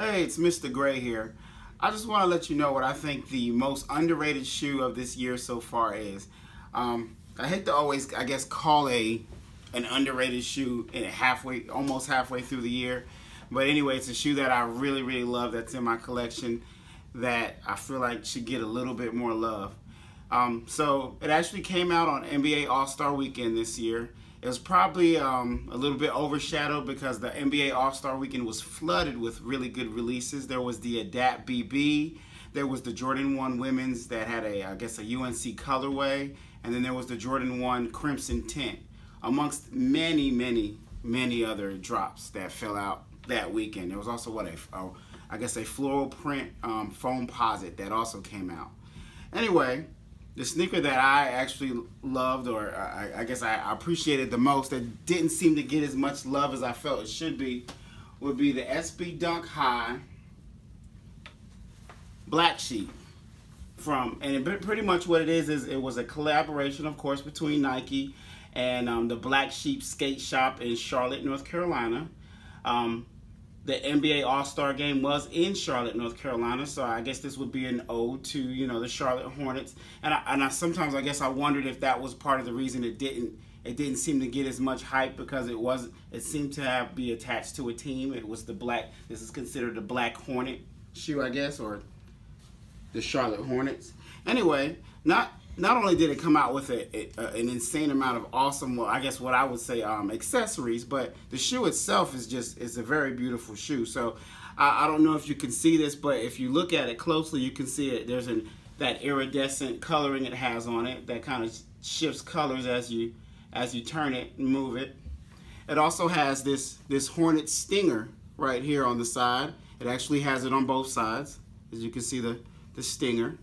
Hey, it's Mr. Gray here. I just want to let you know what I think the most underrated shoe of this year so far is. I hate to always, I guess, call an underrated shoe in almost halfway through the year, but anyway, it's a shoe that I really, really love that's in my collection that I feel like should get a little bit more love. So it actually came out on NBA All-Star Weekend this year. It was probably a little bit overshadowed because the NBA All-Star Weekend was flooded with really good releases. There was the Adapt BB, there was the Jordan 1 Women's that had I guess a UNC colorway, and then there was the Jordan 1 Crimson Tint, amongst many, many, many other drops that fell out that weekend. There was also I guess a floral print foam posit that also came out. Anyway, the sneaker that I actually loved, or I guess I appreciated the most, that didn't seem to get as much love as I felt it should be, would be the SB Dunk High Black Sheep. Pretty much what it is it was a collaboration, of course, between Nike and the Black Sheep Skate Shop in Charlotte, North Carolina. The NBA All-Star Game was in Charlotte, North Carolina, so I guess this would be an ode to the Charlotte Hornets. And I sometimes I guess I wondered if that was part of the reason it didn't seem to get as much hype, because it seemed to be attached to a team. It was this is considered the Black Hornet shoe, I guess, or the Charlotte Hornets. Anyway, not only did it come out with an insane amount of awesome, well, I guess what I would say accessories, but the shoe itself is a very beautiful shoe. So I don't know if you can see this, but if you look at it closely, you can see it. There's that iridescent coloring it has on it that kind of shifts colors as you turn it and move it. It also has this Hornet stinger right here on the side. It actually has it on both sides, as you can see the stinger.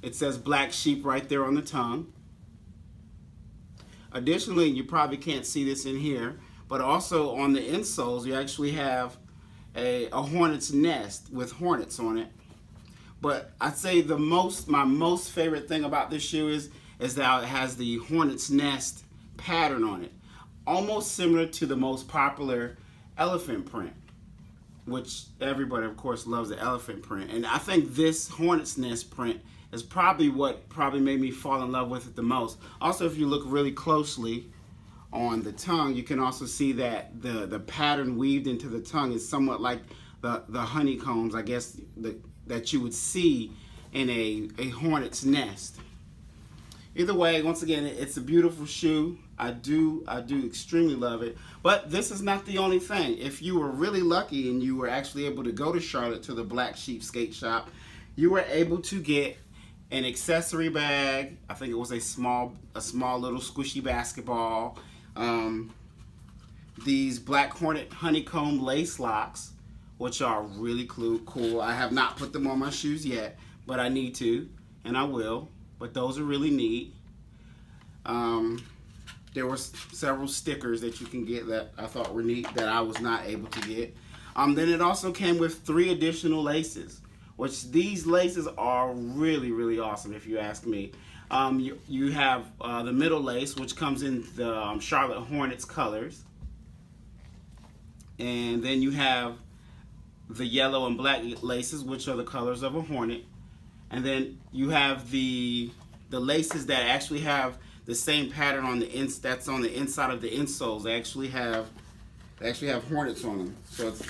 It says Black Sheep right there on the tongue. Additionally, you probably can't see this in here, but also on the insoles, you actually have a hornet's nest with hornets on it. But I'd say my most favorite thing about this shoe is that it has the hornet's nest pattern on it, almost similar to the most popular elephant print, which everybody, of course, loves the elephant print. And I think this hornet's nest print is probably what made me fall in love with it the most. Also, if you look really closely on the tongue, you can also see that the pattern weaved into the tongue is somewhat like the honeycombs, I guess, that you would see in a hornet's nest. Either way, once again, it's a beautiful shoe. I do extremely love it. But this is not the only thing. If you were really lucky and you were actually able to go to Charlotte to the Black Sheep Skate Shop, you were able to get an accessory bag. I think it was a small little squishy basketball. These Black Hornet honeycomb lace locks, which are really cool. I have not put them on my shoes yet, but I need to, and I will. But those are really neat. There were several stickers that you can get that I thought were neat that I was not able to get. Then it also came with 3 additional laces, which these laces are really, really awesome if you ask me. You have the middle lace, which comes in the Charlotte Hornets colors. And then you have the yellow and black laces, which are the colors of a hornet. And then you have the laces that actually have the same pattern on that's on the inside of the insoles. They actually have hornets on them. So it's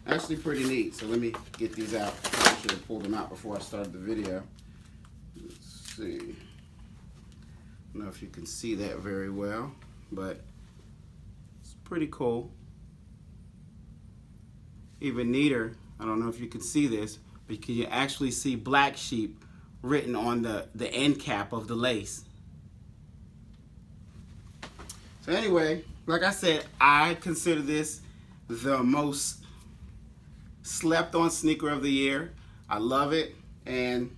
actually pretty neat. So let me get these out. I should have pulled them out before I started the video. Let's see. I don't know if you can see that very well, but it's pretty cool. Even neater, I don't know if you can see this, but you can actually see Black Sheep written on the end cap of the lace. So anyway, like I said, I consider this the most slept on sneaker of the year. I love it, and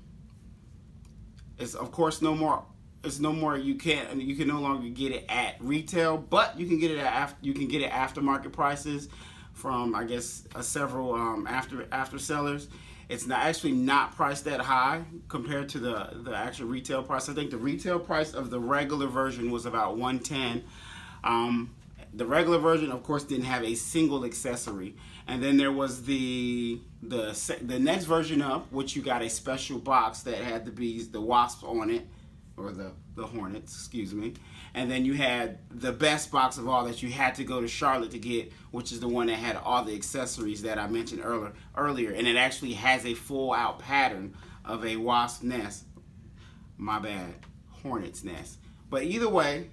it's of course no more. You can no longer get it at retail, but you can get it at aftermarket prices from, I guess, several after sellers. It's actually not priced that high compared to the actual retail price. I think the retail price of the regular version was about $110. the regular version, of course, didn't have a single accessory. And then there was the next version up, which you got a special box that had the bees, the wasps on it, or the hornets, excuse me. And then you had the best box of all that you had to go to Charlotte to get, which is the one that had all the accessories that I mentioned earlier. And it actually has a full out pattern of a wasp nest. My bad, hornet's nest. But either way,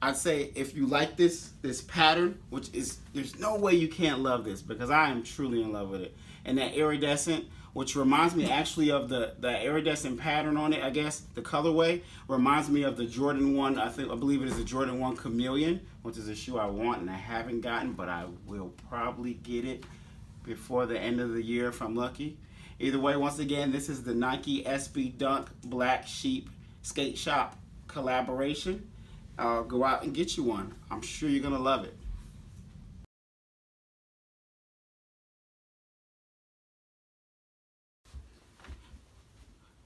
I'd say if you like this pattern, which is, there's no way you can't love this, because I am truly in love with it. And that iridescent, which reminds me actually of the iridescent pattern on it, I guess, the colorway, reminds me of the Jordan 1, I believe it is the Jordan 1 Chameleon, which is a shoe I want and I haven't gotten, but I will probably get it before the end of the year if I'm lucky. Either way, once again, this is the Nike SB Dunk Black Sheep Skate Shop collaboration. Go out and get you one. I'm sure you're gonna love it.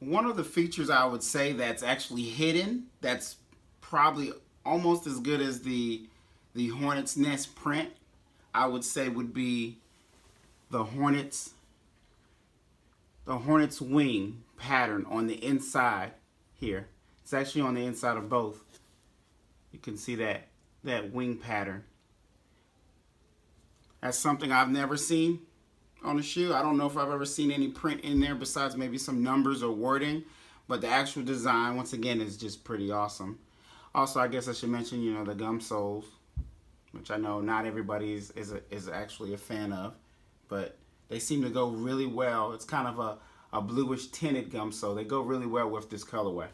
One of the features I would say that's actually hidden, that's probably almost as good as the Hornet's Nest print, I would say would be the Hornet's wing pattern on the inside here. It's actually on the inside of both. You can see that wing pattern. That's something I've never seen on a shoe. I don't know if I've ever seen any print in there besides maybe some numbers or wording, but the actual design, once again, is just pretty awesome. Also, I guess I should mention, you know, the gum soles, which I know not everybody is actually a fan of, but they seem to go really well. It's kind of a bluish tinted gum sole. They go really well with this colorway.